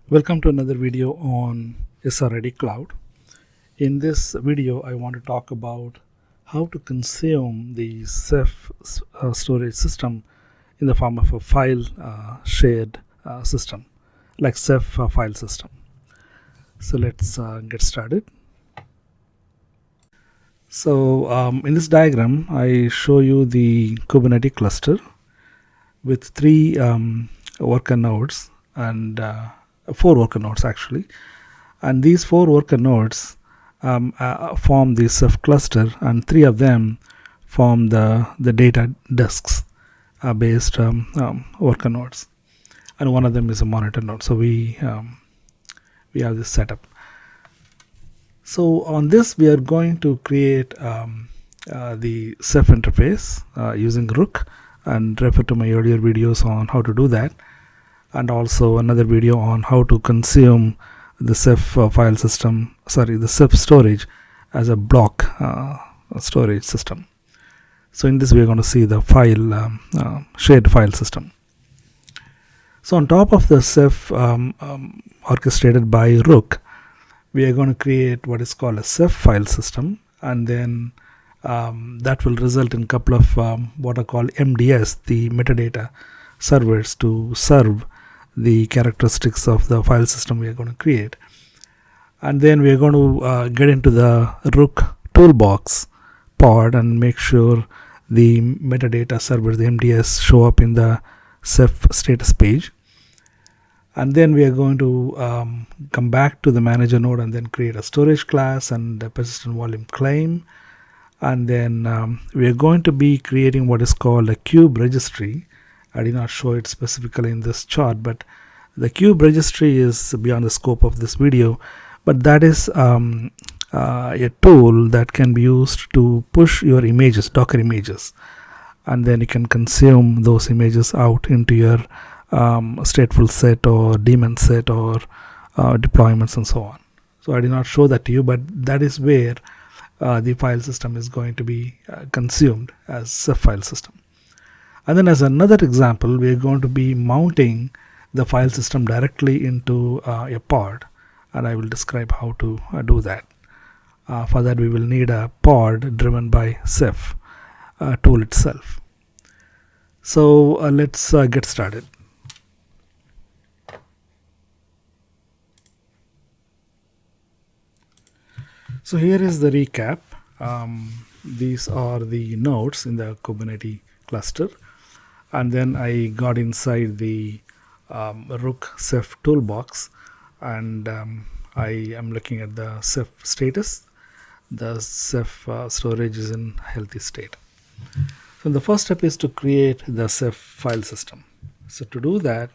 Welcome to another video on SRID Cloud. In this video, I want to talk about how to consume the Ceph storage system in the form of a file shared system, like CephFileSystem. So let's get started. So in this diagram, I show you the Kubernetes cluster with three worker nodes and four worker nodes actually. And these four worker nodes form the Ceph cluster, and three of them form the data disks based worker nodes, and one of them is a monitor node. So we have this setup. So on this we are going to create the Ceph interface using Rook, and refer to my earlier videos on how to do that, and also another video on how to consume the Ceph the Ceph storage as a block storage system. So in this we are going to see the shared file system. So on top of the Ceph orchestrated by Rook, we are going to create what is called a CephFileSystem, and then that will result in a couple of what are called MDS, the metadata servers, to serve the characteristics of the file system we are going to create. And then we are going to get into the Rook toolbox pod and make sure the metadata servers, the MDS, show up in the Ceph status page. And then we are going to come back to the manager node and then create a storage class and a persistent volume claim. And then we are going to be creating what is called a kube registry. I did not show it specifically in this chart, but the kube registry is beyond the scope of this video. But that is a tool that can be used to push your images, Docker images, and then you can consume those images out into your stateful set or daemon set or deployments and so on. So I did not show that to you, but that is where the file system is going to be consumed as CephFileSystem. And then as another example, we are going to be mounting the file system directly into a pod, and I will describe how to do that. For that we will need a pod driven by Ceph tool itself. So let's get started. So here is the recap. These are the nodes in the Kubernetes cluster, and then I got inside the Rook Ceph toolbox, and I am looking at the Ceph status. The Ceph storage is in healthy state. So the first step is to create the Ceph file system. So to do that,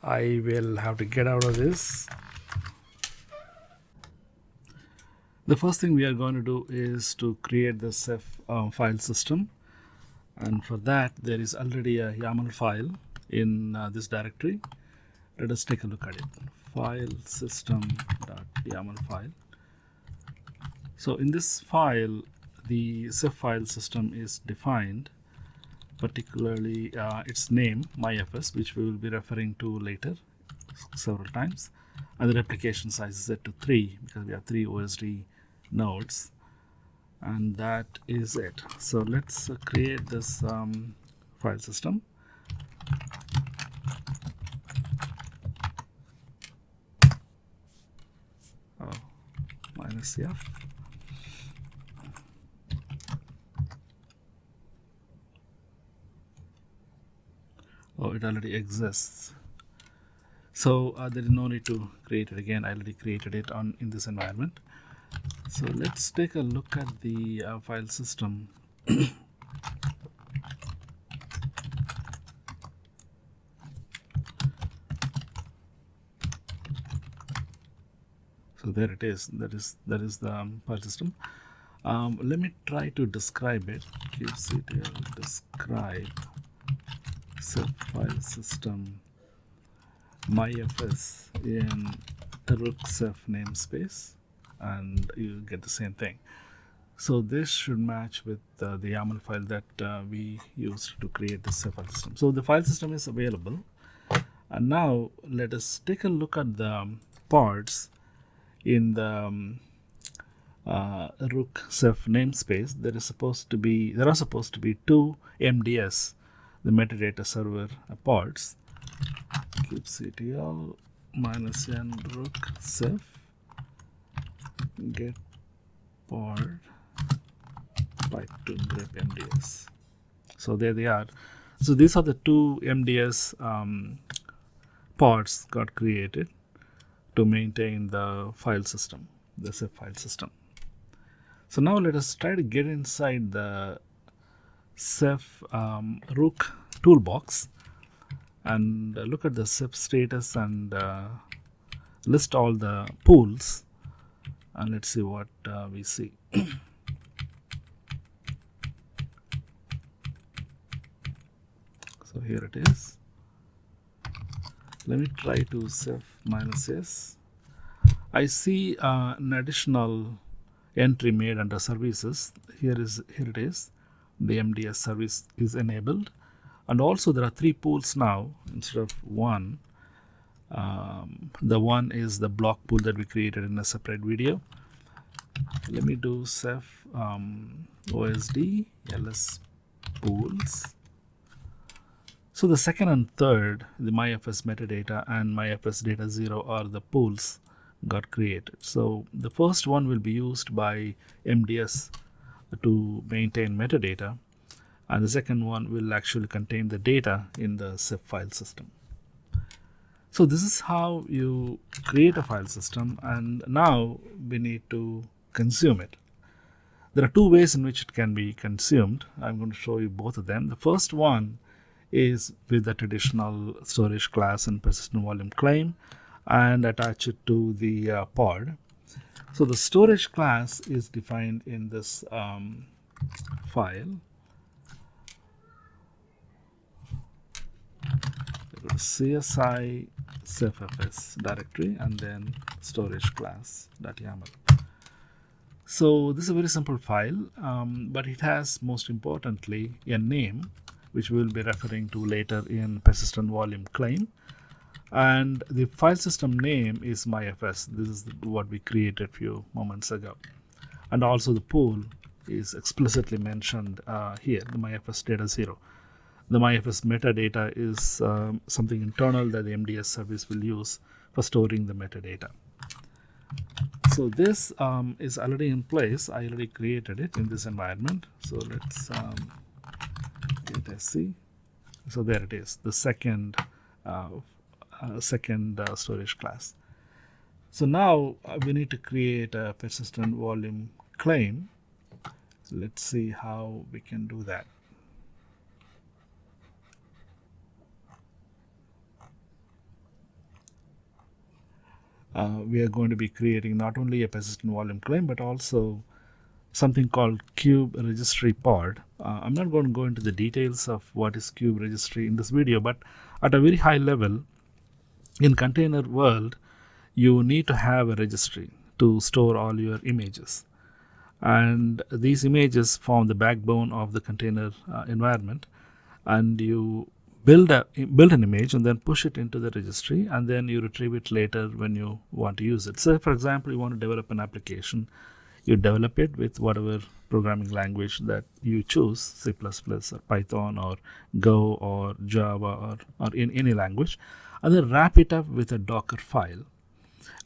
I will have to get out of this. The first thing we are going to do is to create the Ceph file system, and for that there is already a YAML file in this directory. Let us take a look at it. Filesystem.yaml file. So in this file, the Ceph file system is defined, particularly its name, myFS, which we will be referring to later several times, and the replication size is set to 3 because we have 3 OSD nodes, and that is it. So let's create this file system. -F. Oh, it already exists. So there is no need to create it again. I already created it in this environment. So let's take a look at the file system. So there it is. That is the file system. Let me try to describe it. kubectl describe CephFileSystem myFS in Rook Ceph namespace, and you get the same thing. So this should match with the YAML file that we used to create the CephFileSystem. So the file system is available, And now let us take a look at the pods in the Rook Ceph namespace. There are supposed to be two MDS, the metadata server pods. kubectl -n rook ceph get pod pipe2 grep MDS. So there they are. So these are the two MDS pods got created to maintain the file system, the Ceph file system. So now let us try to get inside the Ceph Rook toolbox and look at the Ceph status and list all the pools, and let's see what we see. So here it is. Let me try to Ceph -s. I see an additional entry made under services. Here it is. The MDS service is enabled, and also there are three pools now instead of one. The one is the block pool that we created in a separate video. Let me do Ceph OSD ls pools. So the second and third, the myFS metadata and myFS data 0 are the pools got created. So the first one will be used by MDS to maintain metadata, and the second one will actually contain the data in the Ceph file system. So this is how you create a file system, and now we need to consume it. There are two ways in which it can be consumed. I'm going to show you both of them. The first one is with the traditional storage class and persistent volume claim and attach it to the pod. So the storage class is defined in this file. CSI CephFS directory and then storage class.yaml. So this is a very simple file, but it has, most importantly, a name which we will be referring to later in persistent volume claim, and the file system name is myFS. This is what we created a few moments ago, and also the pool is explicitly mentioned here, the myFS data 0. The myFS metadata is something internal that the MDS service will use for storing the metadata. So this is already in place. I already created it in this environment. So let's get SC. So there it is, the second storage class. So now we need to create a persistent volume claim. Let's see how we can do that. We are going to be creating not only a persistent volume claim, but also something called kube registry pod. I'm not going to go into the details of what is kube registry in this video, but at a very high level, in container world, you need to have a registry to store all your images. And these images form the backbone of the container environment. And you build an image and then push it into the registry, and then you retrieve it later when you want to use it. So for example, you want to develop an application, you develop it with whatever programming language that you choose, C++ or Python or Go or Java or in any language, and then wrap it up with a Docker file,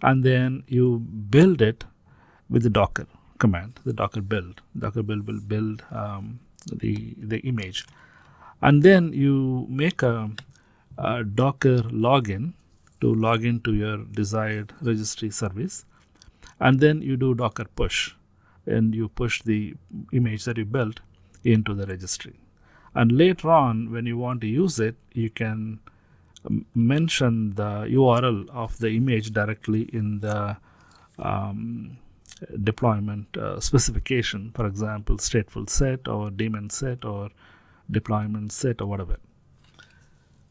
and then you build it with the Docker command, the Docker build. Docker build will build the image. And then you make a Docker login to log into your desired registry service. And then you do Docker push, and you push the image that you built into the registry. And later on, when you want to use it, you can mention the URL of the image directly in the deployment specification. For example, stateful set or daemon set or deployment set or whatever.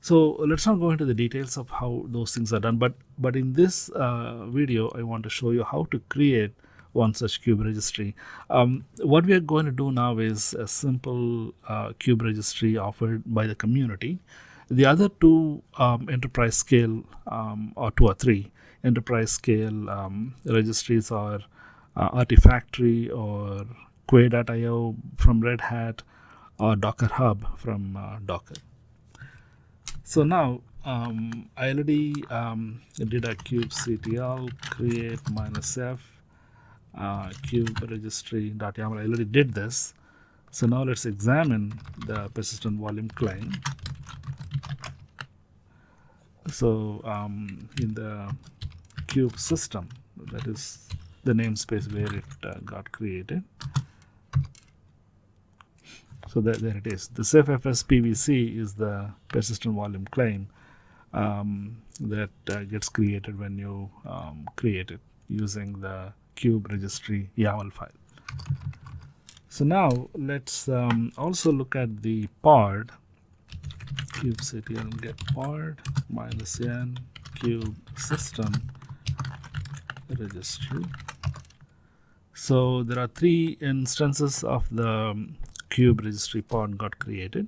So let's not go into the details of how those things are done, but in this video I want to show you how to create one such kube registry. What we are going to do now is a simple kube registry offered by the community. The other two enterprise scale or two or three enterprise scale registries are Artifactory or Quay.io from Red Hat or Docker Hub from Docker. So now I already did a kubectl create -f cube registry.yaml. I already did this. So now let's examine the persistent volume claim. So in the cube system, that is the namespace where it got created. So there it is. The CephFS PVC is the persistent volume claim that gets created when you create it using the cube registry YAML file. So now let's also look at the pod kubectl get pod -n cube system registry. So there are three instances of the cube registry pod got created,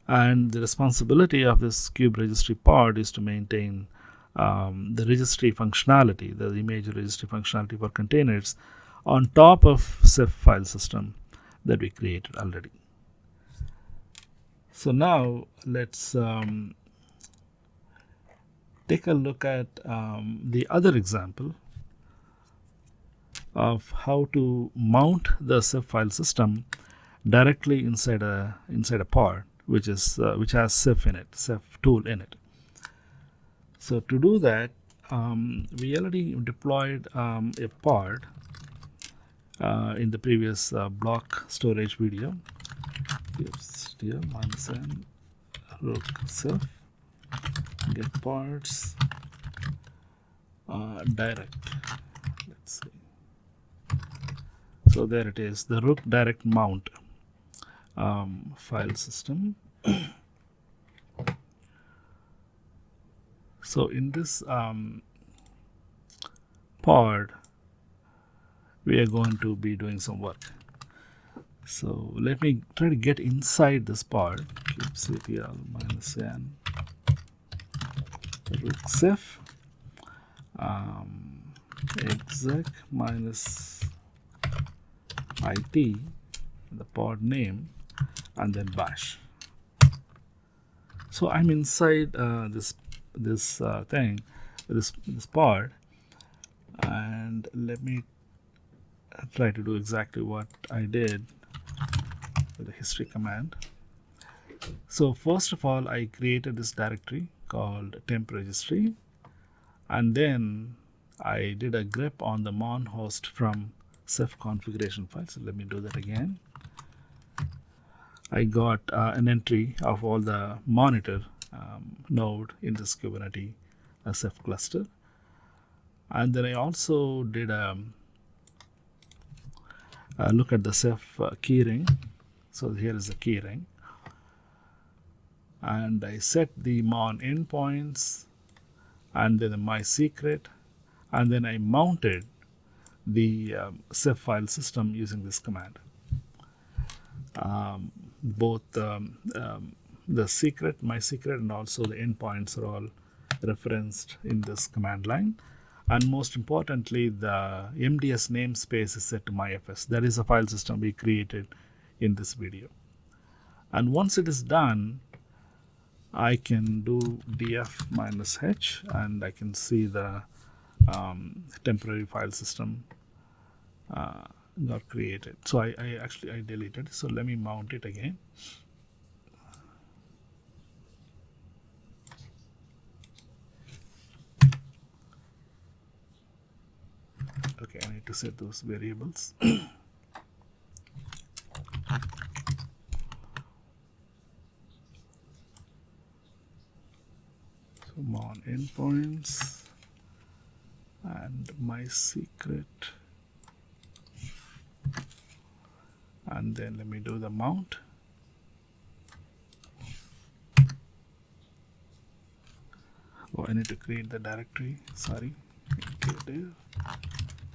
and the responsibility of this cube registry pod is to maintain the registry functionality, the image registry functionality for containers on top of CephFileSystem that we created already. So now let's take a look at the other example of how to mount the CephFileSystem directly inside a pod, which has Ceph in it, Ceph tool in it. So to do that, we already deployed a pod in the previous block storage video. Here, -n rook Ceph get pods direct. Let's see. So there it is, the rook direct mount file system. So in this pod, we are going to be doing some work. So let me try to get inside this pod. kubectl -n rook Ceph exec -it, the pod name, and then bash. So I'm inside this thing, this pod, and let me try to do exactly what I did with the history command. So first of all, I created this directory called temp registry, and then I did a grep on the mon host from Ceph configuration file. So let me do that again. I got an entry of all the monitor node in this Kubernetes Ceph cluster, and then I also did a look at the Ceph keyring. So here is the keyring, and I set the mon endpoints and then my secret, and then I mounted the CephFileSystem using this command. Both the secret, my secret, and also the endpoints are all referenced in this command line. And most importantly, the MDS namespace is set to myfs. That is a file system we created in this video. And once it is done, I can do df -h, and I can see the temporary file system got created. So I deleted. So let me mount it again. Okay, I need to set those variables. So mon endpoints and my secret, and then let me do the mount. Oh, I need to create the directory. Sorry,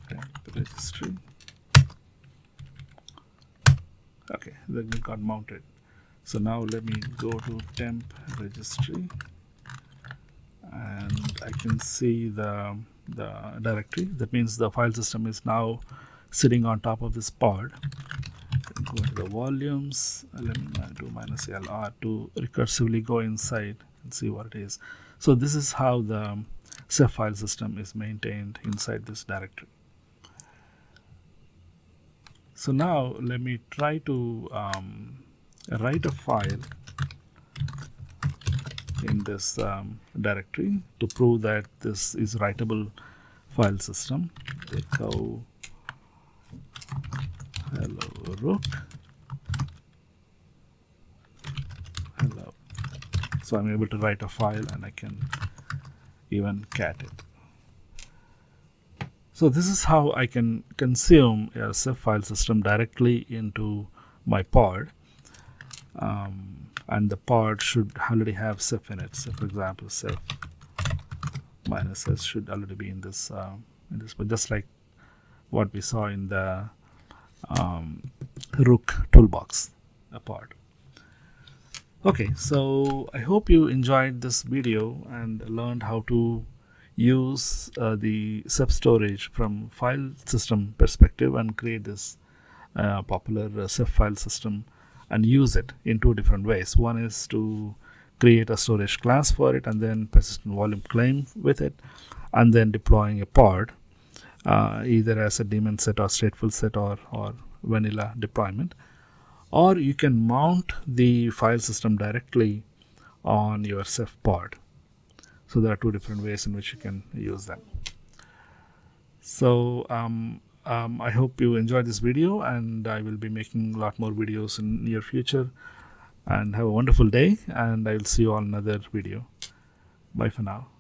temp registry. Okay, then it got mounted. So now let me go to temp registry, and I can see the directory. That means the file system is now sitting on top of this pod. Go into the volumes. Let me do -LR to recursively go inside and see what it is. So this is how the Ceph file system is maintained inside this directory. So now let me try to write a file in this directory to prove that this is writable file system. Echo hello rook hello. So I'm able to write a file, and I can even cat it. So this is how I can consume a Ceph file system directly into my pod, and the pod should already have Ceph in it. So for example, Ceph -s should already be in this, but just like what we saw in the Rook toolbox pod. Okay, so I hope you enjoyed this video and learned how to use the Ceph storage from file system perspective and create this popular Ceph file system and use it in two different ways. One is to create a storage class for it and then persistent volume claim with it, and then deploying a pod either as a daemon set or stateful set or vanilla deployment. Or you can mount the file system directly on your Ceph pod. So there are two different ways in which you can use that. So I hope you enjoyed this video, and I will be making a lot more videos in near future. And have a wonderful day, and I will see you on another video. Bye for now.